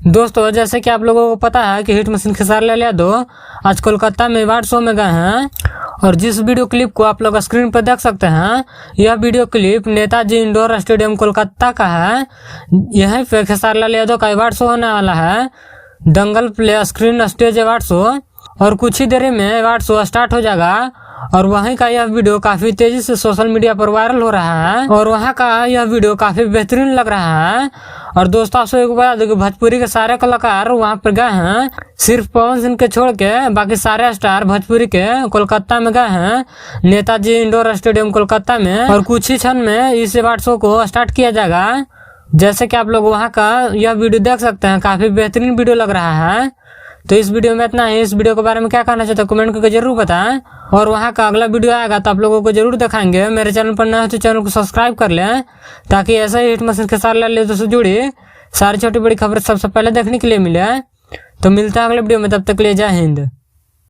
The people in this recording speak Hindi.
दोस्तों जैसे कि आप लोगों को पता है कि हिट मशीन खेसारी लाल यादव आज कोलकाता में अवार्ड शो में गए हैं और जिस वीडियो क्लिप को आप लोग स्क्रीन पर देख सकते हैं यह video clip Netaji indoor stadium Kolkata का है। यहीं पे खेसारी लाल यादव का अवार्ड शो होने वाला है, Dangal play screen stage award show, और कुछ ही देर में अवार्ड शो स्टार्ट हो जाएगा। और वहीं का यह वीडियो काफी तेजी से सोशल मीडिया पर वायरल हो रहा है और वहां का यह वीडियो काफी बेहतरीन लग रहा है। और दोस्तों आपसे एक बात देखो, भोजपुरी के सारे कलाकार वहां पर गए हैं, सिर्फ पवन सिंह के छोड़ के बाकी सारे स्टार भोजपुरी के कोलकाता में गए हैं नेताजी इंडोर स्टेडियम कोलकाता में। और कुछ ही क्षण में इस अवार्ड शो को स्टार्ट किया जाएगा। जैसे कि आप लोग वहाँ का यह वीडियो देख सकते हैं, काफी बेहतरीन वीडियो लग रहा है। तो इस वीडियो में इतना ही। इस वीडियो के बारे में क्या कहना चाहते हो कमेंट करके जरूर बताएं। और वहाँ का अगला वीडियो आएगा तो आप लोगों को जरूर दिखाएंगे। मेरे चैनल पर नया है तो चैनल को सब्सक्राइब कर लें ताकि ऐसे ही हिट मशीन खेसारी लाल यादव से जुड़ी सारी छोटी बड़ी खबर सबसे पहले देखने के लिए मिले। तो मिलता है अगले वीडियो में, तब तक के लिए जय हिंद।